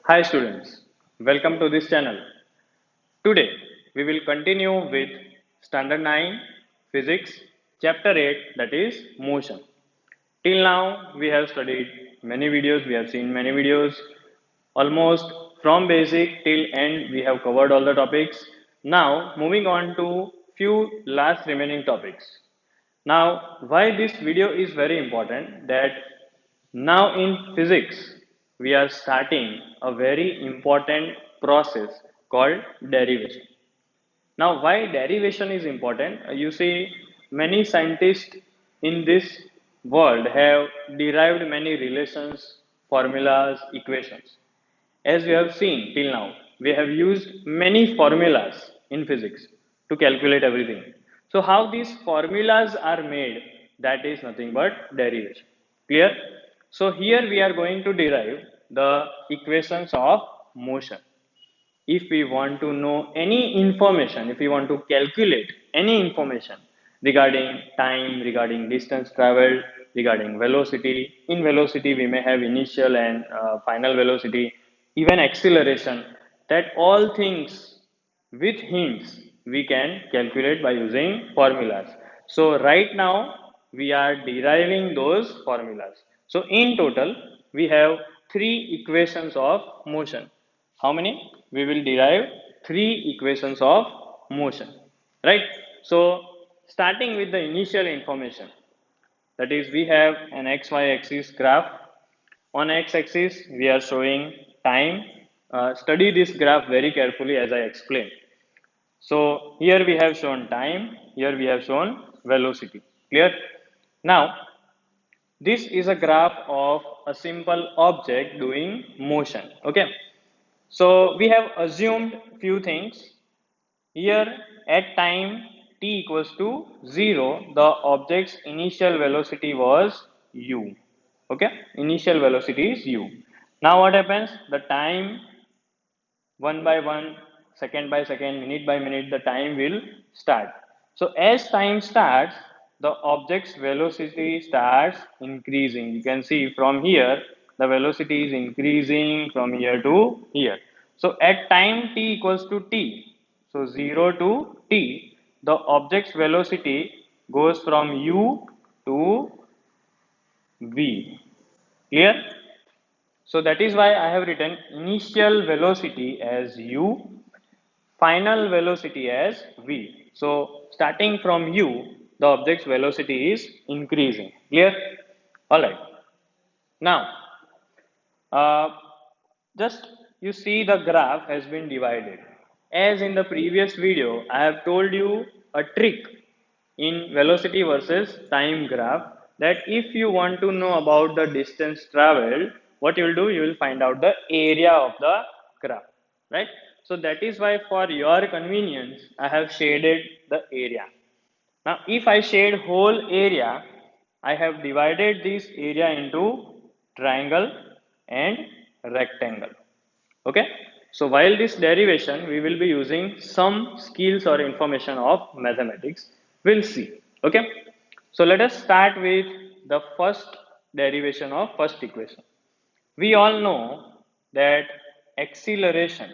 Hi students, welcome to this channel. Today we will continue with Standard 9 Physics Chapter 8, that is Motion. Till now we have studied many videos, we have seen many videos. Almost from basic till end we have covered all the topics. Now moving on to few last remaining topics. Now why this video is very important, that now in physics we are starting a very important process called derivation. Now, why derivation is important? You see, many scientists in this world have derived many relations, formulas, equations. As we have seen till now, we have used many formulas in physics to calculate everything. So, how these formulas are made, that is nothing but derivation. Clear? So, here we are going to derive the equations of motion. If we want to know any information, if we want to calculate any information regarding time, regarding distance traveled, regarding velocity, in velocity we may have initial and final velocity, even acceleration, that all things with hints we can calculate by using formulas. So right now we are deriving those formulas. So in total we have three equations of motion. How many? We will derive three equations of motion, right? So starting with the initial information, that is we have an xy axis graph. On x-axis we are showing time. Study this graph very carefully as I explained. So here we have shown time, here we have shown velocity. Clear? Now this is a graph of a simple object doing motion. Okay. So we have assumed few things. Here at time t equals to 0, the object's initial velocity was u. Okay, initial velocity is u. Now what happens? The time one by one, second by second, minute by minute, the time will start. So as time starts, the object's velocity starts increasing. You can see from here, the velocity is increasing from here to here. So at time t equals to t, so 0 to t, the object's velocity goes from u to v. Clear? So that is why I have written initial velocity as u, final velocity as v. So starting from u, the object's velocity is increasing. Clear? Alright. Now, uh, just you see the graph has been divided. As in the previous video, I have told you a trick in velocity versus time graph, that if you want to know about the distance traveled, what you will do, you will find out the area of the graph, right? So that is why for your convenience, I have shaded the area. Now, if I shade whole area, I have divided this area into triangle and rectangle. Okay. So while this derivation, we will be using some skills or information of mathematics. We'll see. Okay. So let us start with the first derivation of first equation. We all know that acceleration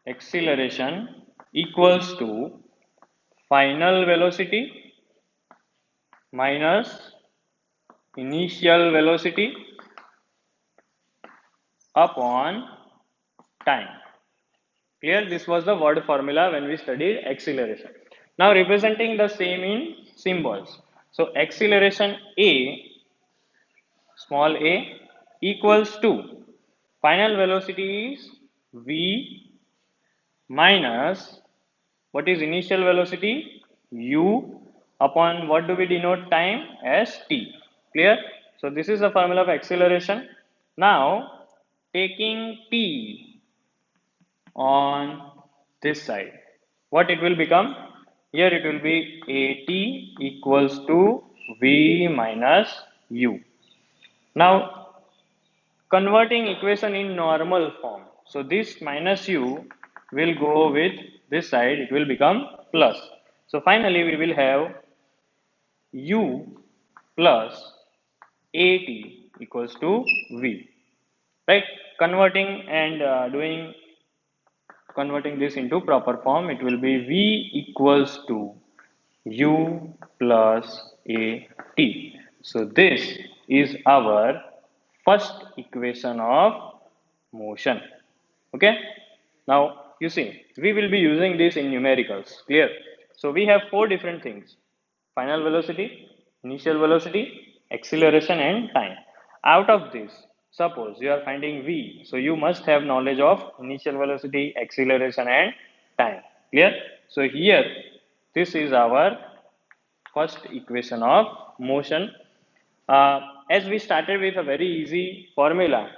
acceleration equals to final velocity minus initial velocity upon time. Clear? This was the word formula when we studied acceleration. Now representing the same in symbols. So acceleration A, small a, equals to final velocity is v minus what is initial velocity u upon what do we denote time as t. Clear? So this is the formula of acceleration. Now taking t on this side, what it will become? Here it will be at equals to v minus u. Now converting equation in normal form, so this minus u will go with this side, it will become plus. So finally we will have u plus at equals to V, right? Converting and converting this into proper form, it will be V equals to U plus AT. So this is our first equation of motion. Okay. Now you see, we will be using this in numericals. Clear? So we have four different things: final velocity, initial velocity, acceleration, and time. Out of this, suppose you are finding v, so you must have knowledge of initial velocity, acceleration, and time. Clear? So here, this is our first equation of motion. As we started with a very easy formula,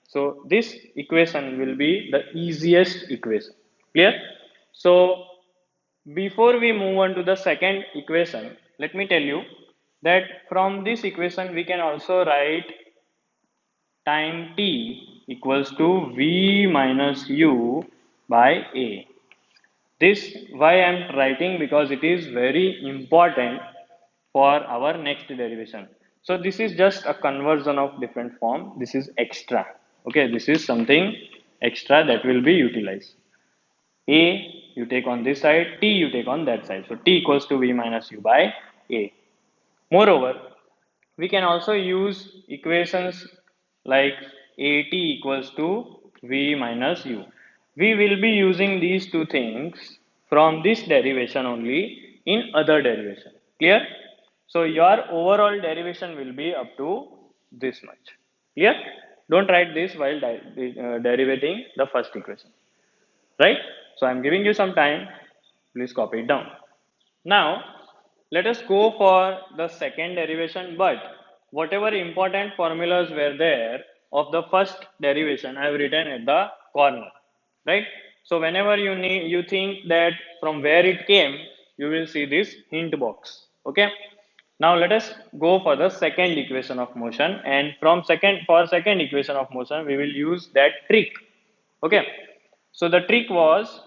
so this equation will be the easiest equation. Clear? So before we move on to the second equation, let me tell you that from this equation we can also write time t equals to v minus u by a. This why I am writing, because it is very important for our next derivation. So this is just a conversion of different form. This is extra. Okay, this is something extra that will be utilized. A you take on this side, t you take on that side. So t equals to v minus u by a. Moreover, we can also use equations like at equals to v minus u. We will be using these two things from this derivation only in other derivation. Clear? So your overall derivation will be up to this much. Clear? Don't write this while derivating the first equation. Right? So I'm giving you some time. Please copy it down. Now, let us go for the second derivation, but whatever important formulas were there of the first derivation, I have written at the corner, right? So whenever you think that from where it came, you will see this hint box, okay? Now let us go for the second equation of motion, and for second equation of motion, we will use that trick, okay? So the trick was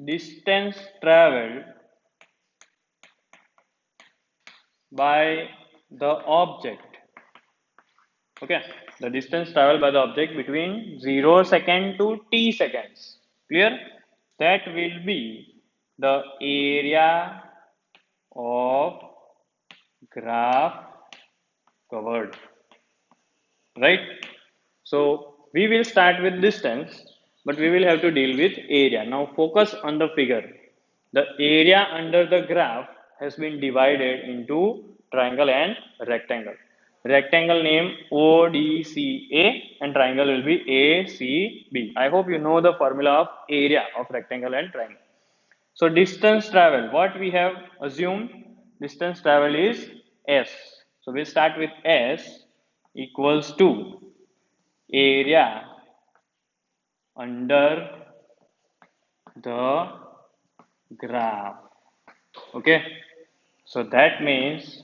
distance traveled by the object. Okay, the distance traveled by the object between 0 second to t seconds. Clear? That will be the area of graph covered. Right? So we will start with distance, but we will have to deal with area. Now focus on the figure. The area under the graph has been divided into triangle and rectangle. Rectangle name ODCA and triangle will be ACB. I hope you know the formula of area of rectangle and triangle. So distance travel, what we have assumed, distance travel is S. So we start with S equals to area under the graph. Okay, so that means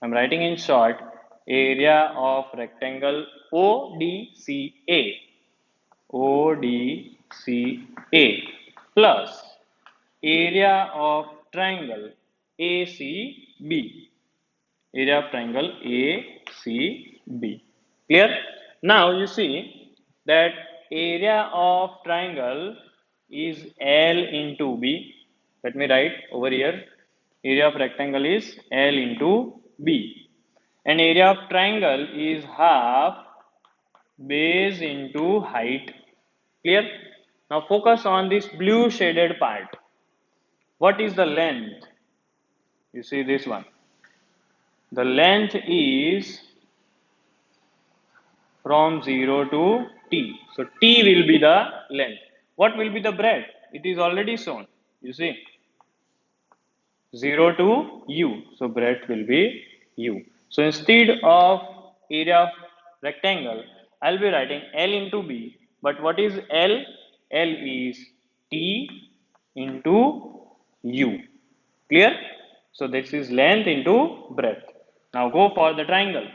I'm writing in short area of rectangle ODCA plus area of triangle ACB, area of triangle ACB. Clear? Now you see that area of triangle is L into B. Let me write over here. Area of rectangle is L into B. And area of triangle is half base into height. Clear? Now focus on this blue shaded part. What is the length? You see this one. The length is from 0 to t. So t will be the length. What will be the breadth? It is already shown. You see 0 to u. So breadth will be u. So instead of area of rectangle, I'll be writing L into B. But what is L? L is t into u. Clear? So this is length into breadth. Now go for the triangle.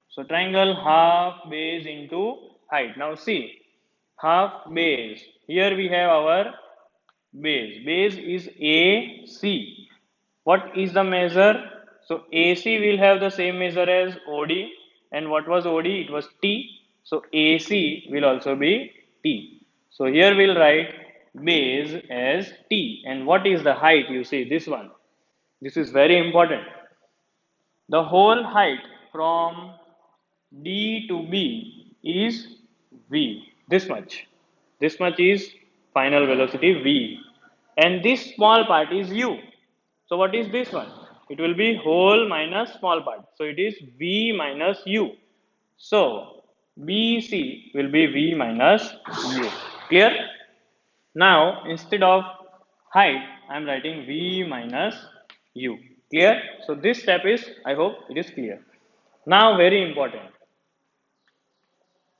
So triangle half base into height. Now see, half base. Here we have our base. Base is AC. What is the measure? So AC will have the same measure as OD, and what was OD? It was T. So AC will also be T. So here we'll write base as T. And what is the height? You see this one. This is very important. The whole height from D to B is V. This much. This much is final velocity V. And this small part is U. So what is this one? It will be whole minus small part. So it is V minus U. So BC will be V minus U. Clear? Now instead of height, I am writing V minus U. Clear? So this step is, I hope it is clear. Now very important.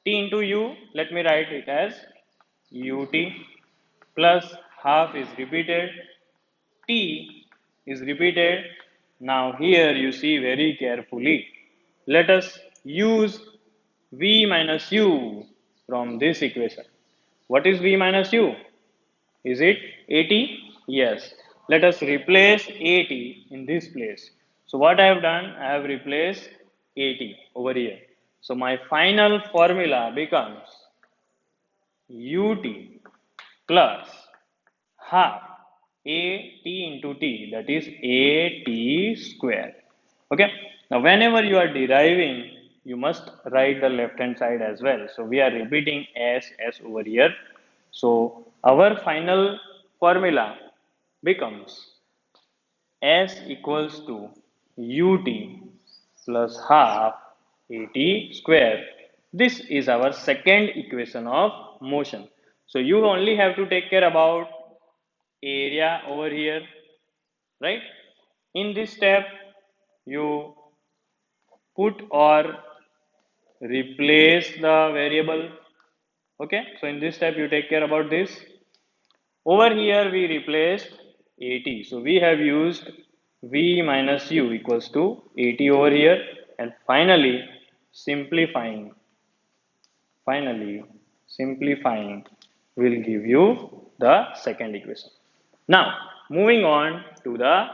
T into U, let me write it as UT plus half is repeated. T is repeated. Now here you see very carefully. Let us use V minus U from this equation. What is V minus U? Is it 80? Yes. Let us replace 80 in this place. So what I have done, I have replaced 80 over here. So my final formula becomes UT plus half AT into T, that is AT square. Okay. Now whenever you are deriving, you must write the left hand side as well. So we are repeating S over here. So our final formula becomes S equals to UT plus half AT square. This is our second equation of motion. So you only have to take care about area over here, right? In this step, you put or replace the variable. Okay, so in this step, you take care about this. Over here, we replaced AT. So we have used V minus U equals to AT over here. And simplifying, finally, simplifying will give you the second equation. Now, moving on to the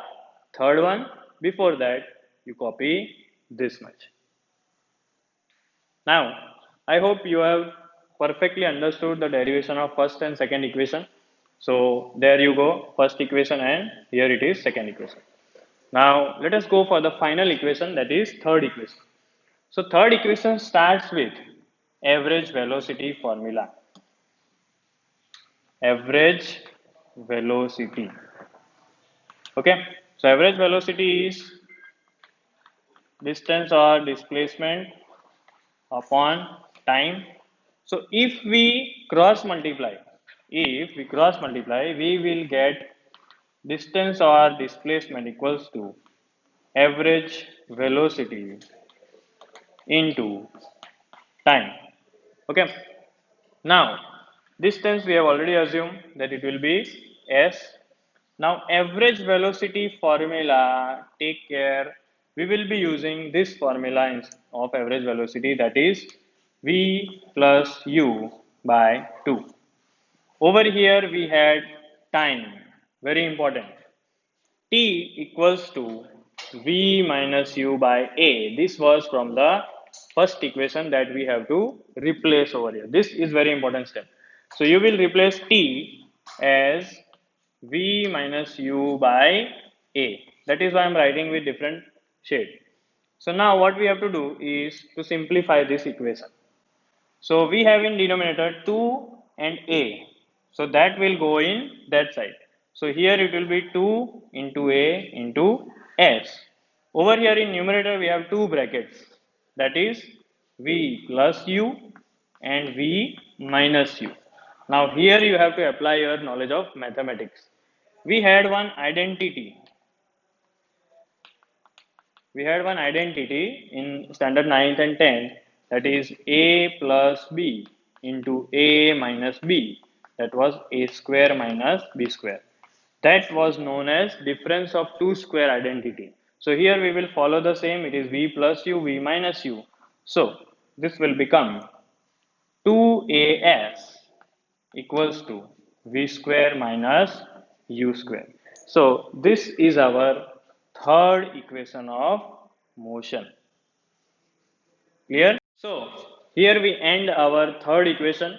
third one. Before that, you copy this much. Now, I hope you have perfectly understood the derivation of first and second equation. So, there you go, first equation, and here it is second equation. Now, let us go for the final equation, that is third equation. So, third equation starts with average velocity formula. Average velocity. Okay, so average velocity is distance or displacement upon time. So if we cross multiply, we will get distance or displacement equals to average velocity into time. Okay. Now, distance we have already assumed that it will be s. Now, average velocity formula, take care, we will be using this formula of average velocity, that is v plus u by 2. Over here we had time, very important. T equals to v minus u by a. This was from the first equation that we have to replace over here. This is very important step. So you will replace t as v minus u by a. That is why I am writing with different shade. So now what we have to do is to simplify this equation. So we have in denominator 2 and a. So that will go in that side. So here it will be 2 into a into s. Over here in numerator we have two brackets, that is v plus u and v minus u. Now here you have to apply your knowledge of mathematics. We had one identity. We had one identity in standard 9th and 10th, that is a plus b into a minus b, that was a square minus b square. That was known as difference of two square identity. So here we will follow the same, it is v plus u, v minus u. So this will become 2as equals to v square minus u square. So this is our third equation of motion. Clear? So, here we end our third equation.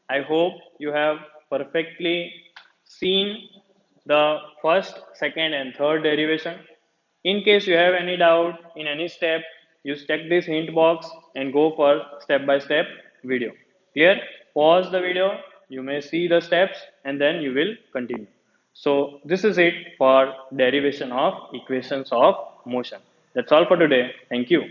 I hope you have perfectly seen the first, second, and third derivation. In case you have any doubt in any step, you check this hint box and go for step by step video. Clear? Pause the video, you may see the steps and then you will continue. So, this is it for derivation of equations of motion. That's all for today. Thank you.